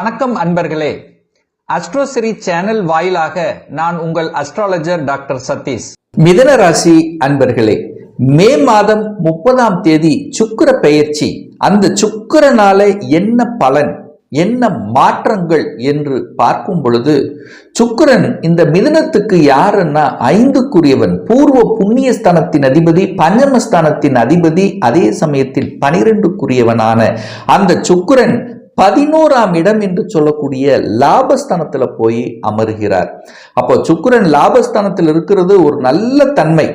வணக்கம் அன்பர்களே. அஸ்ட்ரோசிரி சேனல் வாயிலாக நான் உங்கள் அஸ்ட்ராலஜர் டாக்டர் சதீஷ். மிதுன ராசி அன்பர்களே, மே மாதம் 30ஆம் தேதி சுக்கிர பெயர்ச்சி. அந்த சுக்கிரனால என்ன பலன், என்ன மாற்றங்கள் என்று பார்க்கும் பொழுது, சுக்கிரன் இந்த மிதுனத்துக்கு யாருன்னா 5க்குரியவன், பூர்வ புண்ணியஸ்தானத்தின் அதிபதி, பஞ்சமஸ்தானத்தின் அதிபதி, அதே சமயத்தில் 12க்குரியவனான அந்த சுக்கிரன் 11ஆம் இடம் என்று சொல்லக்கூடிய லாபஸ்தானத்துல போய் அமர்கிறார். அப்போ சுக்கிரன் லாபஸ்தானத்தில் இருக்கிறது ஒரு நல்ல தன்மை,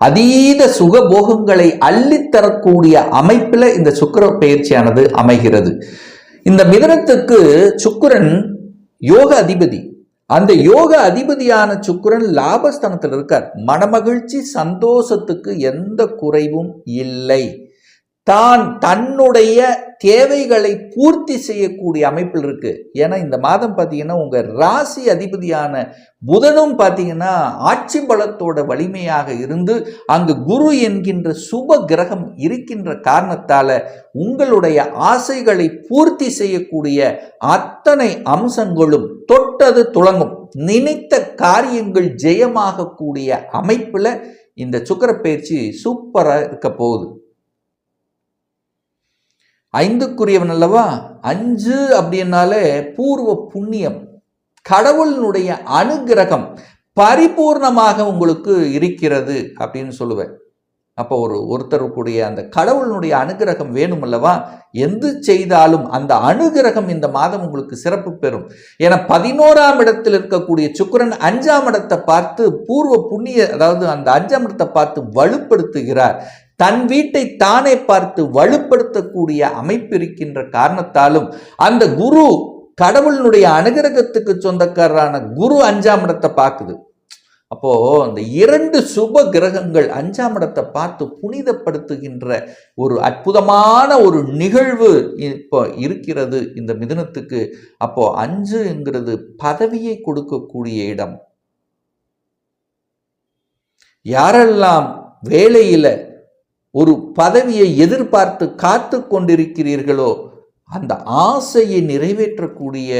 அதீத சுகபோகங்களை அள்ளித்தரக்கூடிய அமைப்பில் இந்த சுக்கிர பயிற்சியானது அமைகிறது. இந்த மிதுனத்துக்கு சுக்கிரன் யோக அதிபதி. அந்த யோக அதிபதியான சுக்கிரன் லாபஸ்தானத்தில் இருக்கார். மனமகிழ்ச்சி, சந்தோஷத்துக்கு எந்த குறைவும் இல்லை. தன்னுடைய தேவைகளை பூர்த்தி செய்யக்கூடிய அமைப்பில் இருக்கு. ஏன்னா இந்த மாதம் பார்த்தீங்கன்னா உங்க ராசி அதிபதியான புதனும் பார்த்தீங்கன்னா ஆட்சி பலத்தோட வலிமையாக இருந்து அங்கு குரு என்கின்ற சுப கிரகம் இருக்கின்ற காரணத்தால உங்களுடைய ஆசைகளை பூர்த்தி செய்யக்கூடிய அத்தனை அம்சங்களும் தொட்டது துளங்கும். நினைத்த காரியங்கள் ஜெயமாக கூடிய அமைப்புல இந்த சுக்கிர பயிற்சி சூப்பரா இருக்க போகுது. 5க்குரியவன் அல்லவா. 5 அப்படின்னாலே பூர்வ புண்ணியம், கடவுளினுடைய அனுகிரகம் பரிபூர்ணமாக உங்களுக்கு இருக்கிறது அப்படின்னு சொல்லுவேன். அப்போ ஒருத்தருக்குடைய அந்த கடவுளினுடைய அனுகிரகம் வேணும் அல்லவா. எந்த செய்தாலும் அந்த அனுகிரகம் இந்த மாதம் உங்களுக்கு சிறப்பு பெறும். ஏன்னா 11ஆம் இடத்தில் இருக்கக்கூடிய சுக்கிரன் 5ஆம் இடத்தை பார்த்து பூர்வ புண்ணிய, அதாவது அந்த 5ஆம் இடத்தை பார்த்து வலுப்படுத்துகிறார். தன் வீட்டை தானே பார்த்து வலுப்படுத்தக்கூடிய அமைப்பு இருக்கின்ற காரணத்தாலும் அந்த குரு, கடவுளினுடைய அனுகிரகத்துக்கு சொந்தக்காரரான குரு 5ஆம் இடத்தை பார்க்குது. அப்போ அந்த 2 சுப கிரகங்கள் 5ஆம் இடத்தை பார்த்து புனிதப்படுத்துகின்ற ஒரு அற்புதமான ஒரு நிகழ்வு இப்போ இருக்கிறது இந்த மிதுனத்துக்கு. அப்போ 5ங்கிறது பதவியை கொடுக்கக்கூடிய இடம். யாரெல்லாம் வேலையில ஒரு பதவியை எதிர்பார்த்து காத்து கொண்டிருக்கிறீர்களோ அந்த ஆசையை நிறைவேற்றக்கூடிய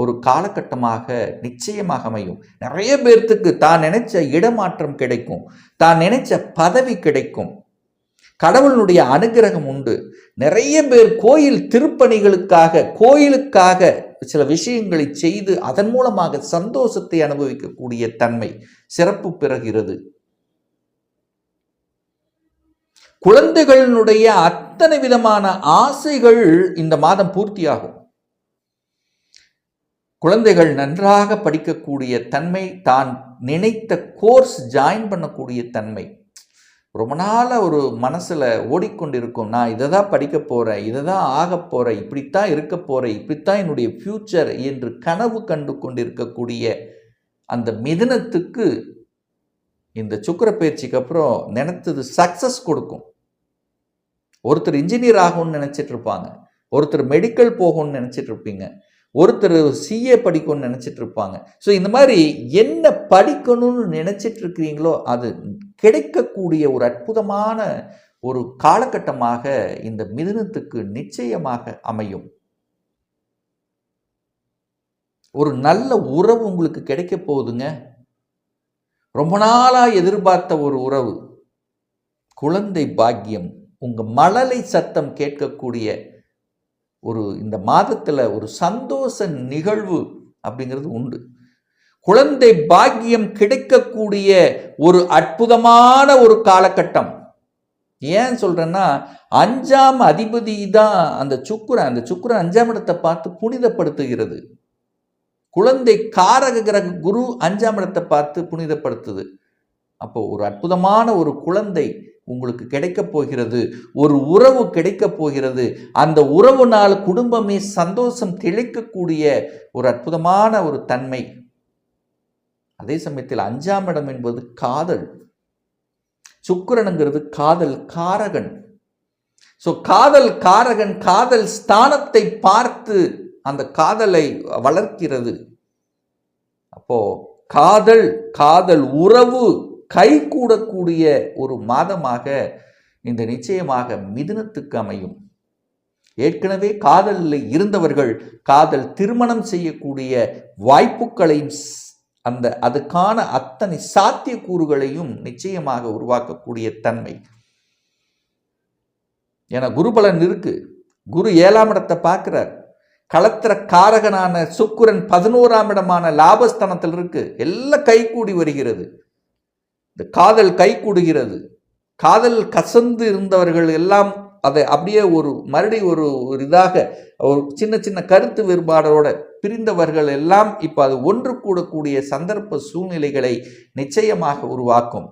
ஒரு காலகட்டமாக நிச்சயமாக அமையும். நிறைய பேர்த்துக்கு தான் நினைச்ச இடமாற்றம் கிடைக்கும், தான் நினைச்ச பதவி கிடைக்கும். கடவுளுடைய அனுகிரகம் உண்டு. நிறைய பேர் கோயில் திருப்பணிகளுக்காக, கோயிலுக்காக சில விஷயங்களை செய்து அதன் மூலமாக சந்தோஷத்தை அனுபவிக்கக்கூடிய தன்மை சிறப்பு பெறுகிறது. குழந்தைகளினுடைய அத்தனை விதமான ஆசைகள் இந்த மாதம் பூர்த்தியாகும். குழந்தைகள் நன்றாக படிக்கக்கூடிய தன்மை, தான் நினைத்த கோர்ஸ் ஜாயின் பண்ணக்கூடிய தன்மை. ரொம்ப நாளா ஒரு மனசுல ஓடிக்கொண்டிருக்கும், நான் இதை தான் படிக்க போறேன், இதை தான் ஆக போறேன், இப்படித்தான் இருக்க போறேன், இப்படித்தான் என்னுடைய ஃபியூச்சர் என்று கனவு கண்டு கொண்டிருக்கக்கூடிய அந்த மிதுனத்துக்கு இந்த சுக்கிர பயிற்சிக்கு அப்புறம் நினைத்தது சக்சஸ் கொடுக்கும். ஒருத்தர் இன்ஜினியர் ஆகும்னு நினைச்சிட்டு இருப்பாங்க, ஒருத்தர் மெடிக்கல் போகும்னு நினைச்சிட்டு இருப்பீங்க, ஒருத்தர் சிஏ படிக்கணும்னு நினைச்சிட்டு இருப்பாங்க. ஸோ இந்த மாதிரி என்ன படிக்கணும்னு நினைச்சிட்டு இருக்கிறீங்களோ அது கிடைக்கக்கூடிய ஒரு அற்புதமான ஒரு காலகட்டமாக இந்த மிதுனத்துக்கு நிச்சயமாக அமையும். ஒரு நல்ல உறவு உங்களுக்கு கிடைக்க போகுதுங்க. ரொம்ப நாளா எதிர்பார்த்த ஒரு உறவு, குழந்தை பாக்கியம், உங்க மழலை சத்தம் கேட்கக்கூடிய ஒரு இந்த மாதத்துல ஒரு சந்தோஷ நிகழ்வு அப்படிங்கிறது உண்டு. குழந்தை பாக்கியம் கிடைக்கக்கூடிய ஒரு அற்புதமான ஒரு காலகட்டம். ஏன் சொல்றேன்னா 5ஆம் அதிபதி தான் அந்த சுக்கிரன் 5ஆம் இடத்தை பார்த்து புனிதப்படுத்துகிறது. குழந்தை காரக கிரக குரு 5ஆம் இடத்தை பார்த்து புனிதப்படுத்துது. அப்போ ஒரு அற்புதமான ஒரு குழந்தை உங்களுக்கு கிடைக்க போகிறது, ஒரு உறவு கிடைக்க போகிறது. அந்த உறவுனால் குடும்பமே சந்தோஷம் திளைக்கக்கூடிய ஒரு அற்புதமான ஒரு தன்மை. அதே சமயத்தில் 5ஆம் இடம் என்பது காதல். சுக்கிரனுங்கிறது காதல் காரகன். ஸோ காதல் காரகன் காதல் ஸ்தானத்தை பார்த்து அந்த காதலை வளர்க்கிறது. அப்போ காதல் உறவு கைகூடக்கூடிய ஒரு மாதமாக இந்த நிச்சயமாக மிதுனத்துக்கு அமையும். ஏற்கனவே காதலில் இருந்தவர்கள் காதல் திருமணம் செய்யக்கூடிய வாய்ப்புகளையும் அதுக்கான அத்தனை சாத்தியக்கூறுகளையும் நிச்சயமாக உருவாக்கக்கூடிய தன்மை. என குருபலன் இருக்கு. குரு 7ஆம் இடத்தை பார்க்கிறார். களத்திர காரகனான சுக்கிரன் 11ஆம் இடமான லாபஸ்தானத்தில் இருக்கு. எல்லாம் கைகூடி வருகிறது. இந்த காதல் கைகூடுகிறது. காதல் கசந்து இருந்தவர்கள் எல்லாம் அதை அப்படியே ஒரு இதாக ஒரு சின்ன சின்ன கருத்து வேறுபாடோட பிரிந்தவர்கள் எல்லாம் இப்ப அது ஒன்று கூடக்கூடிய சந்தர்ப்ப சூழ்நிலைகளை நிச்சயமாக உருவாக்கும்.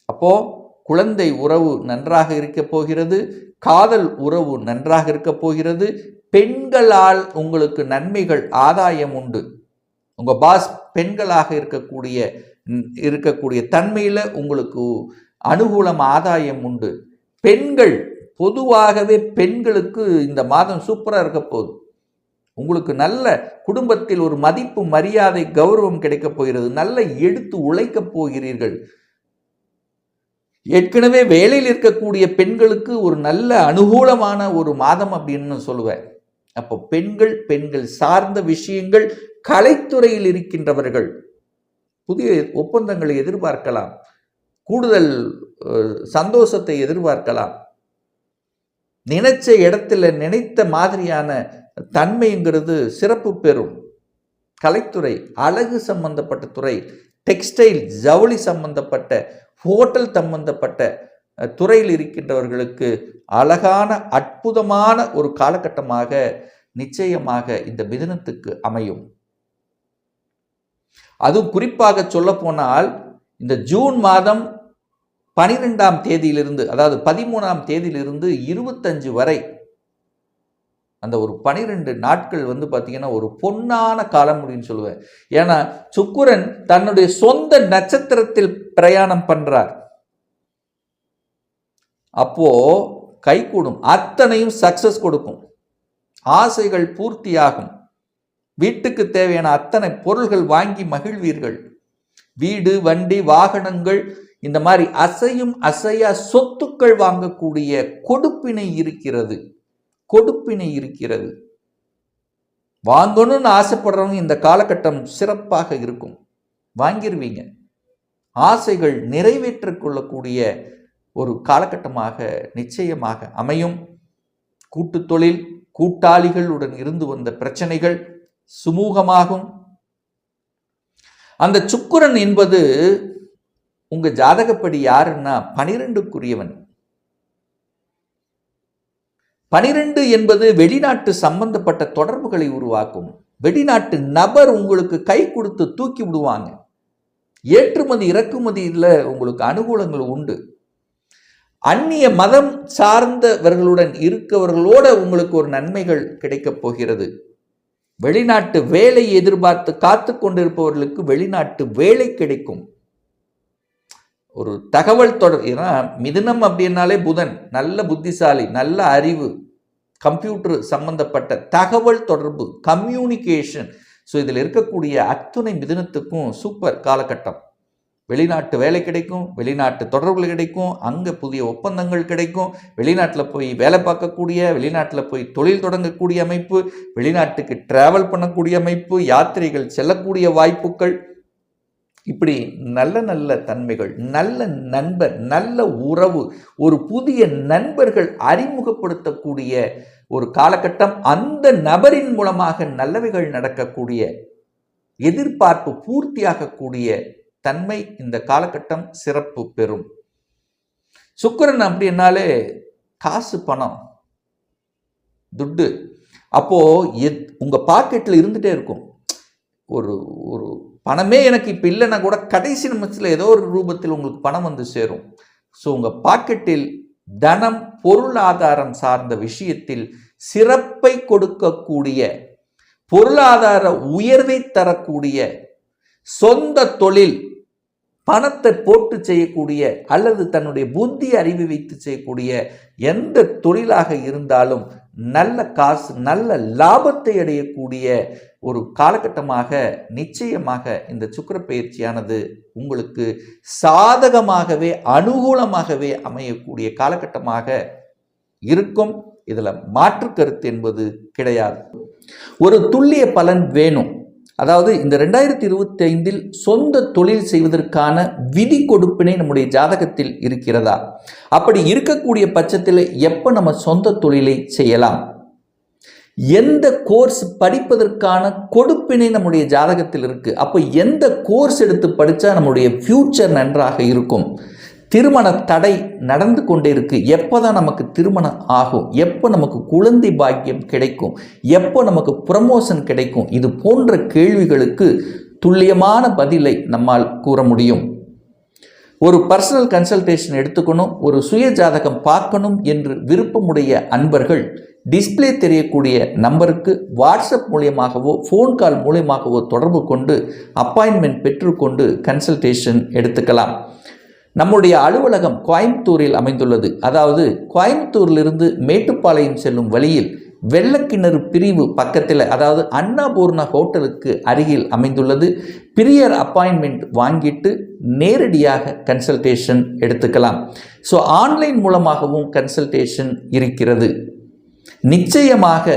அப்போ குழந்தை உறவு நன்றாக இருக்க போகிறது. காதல் உறவு நன்றாக இருக்க போகிறது. பெண்களால் உங்களுக்கு நன்மைகள், ஆதாயம் உண்டு. உங்க பாஸ் பெண்களாக இருக்கக்கூடிய தன்மையில உங்களுக்கு அனுகூலம், ஆதாயம் உண்டு. பெண்கள் பொதுவாகவே பெண்களுக்கு இந்த மாதம் சூப்பரா இருக்க போகுது. உங்களுக்கு நல்ல குடும்பத்தில் ஒரு மதிப்பு, மரியாதை, கௌரவம் கிடைக்க போகிறது. நல்ல எடுத்து உழைக்க போகிறீர்கள். ஏற்கனவே வேலையில் இருக்கக்கூடிய பெண்களுக்கு ஒரு நல்ல அனுகூலமான ஒரு மாதம் அப்படின்னு சொல்லுவேன். அப்போ பெண்கள் சார்ந்த விஷயங்கள், கலைத்துறையில் இருக்கின்றவர்கள் புதிய ஒப்பந்தங்களை எதிர்பார்க்கலாம். கூடுதல் சந்தோஷத்தை எதிர்பார்க்கலாம். நினைச்ச இடத்துல நினைத்த மாதிரியான தன்மைங்கிறது சிறப்பு பெறும். கலைத்துறை, அழகு சம்பந்தப்பட்ட துறை, டெக்ஸ்டைல், ஜவுளி சம்பந்தப்பட்ட, ஹோட்டல் சம்பந்தப்பட்ட துறையில் இருக்கின்றவர்களுக்கு அழகான அற்புதமான ஒரு காலகட்டமாக நிச்சயமாக இந்த மிதுனத்துக்கு அமையும். அது குறிப்பாக சொல்ல போனால் இந்த ஜூன் மாதம் 12ஆம் தேதியிலிருந்து, அதாவது 13ஆம் தேதியிலிருந்து 25 வரை அந்த ஒரு 12 நாட்கள் பார்த்தீங்கன்னா ஒரு பொன்னான காலம் அப்படின்னு சொல்லுவேன். ஏன்னா சுக்கிரன் தன்னுடைய சொந்த நட்சத்திரத்தில் பிரயாணம் பண்றார். அப்போ கைகூடும், அத்தனையும் சக்சஸ் கொடுக்கும், ஆசைகள் பூர்த்தியாகும், வீட்டுக்கு தேவையான அத்தனை பொருள்கள் வாங்கி மகிழ்வீர்கள். வீடு, வண்டி, வாகனங்கள், இந்த மாதிரி அசையும் அசையா சொத்துக்கள் வாங்கக்கூடிய கொடுப்பினை இருக்கிறது. வாங்கணும்னு ஆசைப்படுறவங்க இந்த காலகட்டம் சிறப்பாக இருக்கும், வாங்கிருவீங்க. ஆசைகள் நிறைவேற்றிக் கொள்ளக்கூடிய ஒரு காலகட்டமாக நிச்சயமாக அமையும். கூட்டு தொழில், கூட்டாளிகளுடன் இருந்து வந்த பிரச்சனைகள் சுமூகமாகும். அந்த சுக்கிரன் என்பது உங்க ஜாதகப்படி யாருன்னா 12க்குரியவன். 12 என்பது வெளிநாட்டு சம்பந்தப்பட்ட தொடர்புகளை உருவாக்கும். வெளிநாட்டு நபர் உங்களுக்கு கை கொடுத்து தூக்கி விடுவாங்க. ஏற்றுமதி இறக்குமதியில் உங்களுக்கு அனுகூலங்கள் உண்டு. அந்நிய மதம் சார்ந்தவர்களுடன் இருக்கவர்களோட உங்களுக்கு ஒரு நன்மைகள் கிடைக்கப் போகிறது. வெளிநாட்டு வேலை எதிர்பார்த்து காத்து கொண்டிருப்பவர்களுக்கு வெளிநாட்டு வேலை கிடைக்கும். ஒரு தகவல் தொடர், ஏன்னா மிதுனம் அப்படின்னாலே புதன் நல்ல புத்திசாலி, நல்ல அறிவு, கம்ப்யூட்டர் சம்பந்தப்பட்ட தகவல் தொடர்பு, கம்யூனிகேஷன். ஸோ இதில் இருக்கக்கூடிய அத்துணை மிதுனத்துக்கும் சூப்பர் காலகட்டம். வெளிநாட்டு வேலை கிடைக்கும், வெளிநாட்டு தொடர்புகள் கிடைக்கும், அங்கே புதிய ஒப்பந்தங்கள் கிடைக்கும், வெளிநாட்டில் போய் வேலை பார்க்கக்கூடிய, வெளிநாட்டில் போய் தொழில் தொடங்கக்கூடிய அமைப்பு, வெளிநாட்டுக்கு டிராவல் பண்ணக்கூடிய அமைப்பு, யாத்திரைகள் செல்லக்கூடிய வாய்ப்புகள், இப்படி நல்ல நல்ல தன்மைகள், நல்ல நண்பர், நல்ல உறவு, ஒரு புதிய நண்பர்கள் அறிமுகப்படுத்தக்கூடிய ஒரு காலகட்டம். அந்த நபரின் மூலமாக நல்லவைகள் நடக்கக்கூடிய, எதிர்பார்ப்பு பூர்த்தியாகக்கூடிய தன்மை இந்த காலகட்டம் சிறப்பு பெறும். சுக்கிரன் அப்படின்னாலே காசு, பணம், துட்டு. அப்போ உங்க பாக்கெட்ல இருந்துட்டே இருக்கும். ஒரு ஒரு பணமே எனக்கு இப்போ இல்லைன்னா கூட கடைசி நிமிஷத்தில் ஏதோ ஒரு ரூபத்தில் உங்களுக்கு பணம் வந்து சேரும். ஸோ உங்கள் பாக்கெட்டில் தனம், பொருளாதாரம் சார்ந்த விஷயத்தில் சிறப்பை கொடுக்கக்கூடிய, பொருளாதார உயர்வை தரக்கூடிய, சொந்த தொழில், பணத்தை போட்டு செய்யக்கூடிய அல்லது தன்னுடைய புத்தி அறிவு வைத்து செய்யக்கூடிய எந்த தொழிலாக இருந்தாலும் நல்ல காசு, நல்ல லாபத்தை அடையக்கூடிய ஒரு காலகட்டமாக நிச்சயமாக இந்த சுக்கிர பயிற்சியானது உங்களுக்கு சாதகமாகவே, அனுகூலமாகவே அமையக்கூடிய காலகட்டமாக இருக்கும். இதில் மாற்று கருத்து என்பது கிடையாது. ஒரு துல்லிய பலன் வேணும். அதாவது இந்த 2025 சொந்த தொழில் செய்வதற்கான விதி கொடுப்பினை நம்முடைய ஜாதகத்தில் இருக்கிறதா? அப்படி இருக்கக்கூடிய பட்சத்தில் எப்போ நம்ம சொந்த தொழிலை செய்யலாம்? எந்த கோர்ஸ் படிப்பதற்கான கொடுப்பினை நம்முடைய ஜாதகத்தில் இருக்கு. அப்போ எந்த கோர்ஸ் எடுத்து படித்தா நம்முடைய ஃபியூச்சர் நன்றாக இருக்கும்? திருமண தடை நடந்து கொண்டே இருக்கு, எப்போ தான் நமக்கு திருமணம் ஆகும்? எப்போ நமக்கு குழந்தை பாக்கியம் கிடைக்கும்? எப்போ நமக்கு ப்ரமோஷன் கிடைக்கும்? இது போன்ற கேள்விகளுக்கு துல்லியமான பதிலை நம்மால் கூற முடியும். ஒரு பர்சனல் கன்சல்டேஷன் எடுத்துக்கணும், ஒரு சுய ஜாதகம் பார்க்கணும் என்று விருப்பமுடைய அன்பர்கள் டிஸ்பிளே தெரியக்கூடிய நம்பருக்கு வாட்ஸ்அப் மூலியமாகவோ ஃபோன் கால் மூலியமாகவோ தொடர்பு கொண்டு அப்பாயின்மெண்ட் பெற்றுக்கொண்டு கன்சல்டேஷன் எடுத்துக்கலாம். நம்முடைய அலுவலகம் கோயம்புத்தூரில் அமைந்துள்ளது. அதாவது கோயம்புத்தூரிலிருந்து மேட்டுப்பாளையம் செல்லும் வழியில் வெள்ளக்கிணறு பிரிவு பக்கத்தில், அதாவது அன்னபூர்ணா ஹோட்டலுக்கு அருகில் அமைந்துள்ளது. பிரியர் அப்பாயின்மெண்ட் வாங்கிட்டு நேரடியாக கன்சல்டேஷன் எடுத்துக்கலாம். ஸோ ஆன்லைன் மூலமாகவும் கன்சல்டேஷன் இருக்கிறது. நிச்சயமாக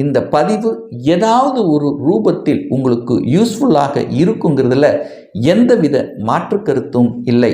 இந்த பதிவு ஏதாவது ஒரு ரூபத்தில் உங்களுக்கு யூஸ்ஃபுல்லாக இருக்குங்கிறதுல எந்தவித மாற்று கருத்தும் இல்லை.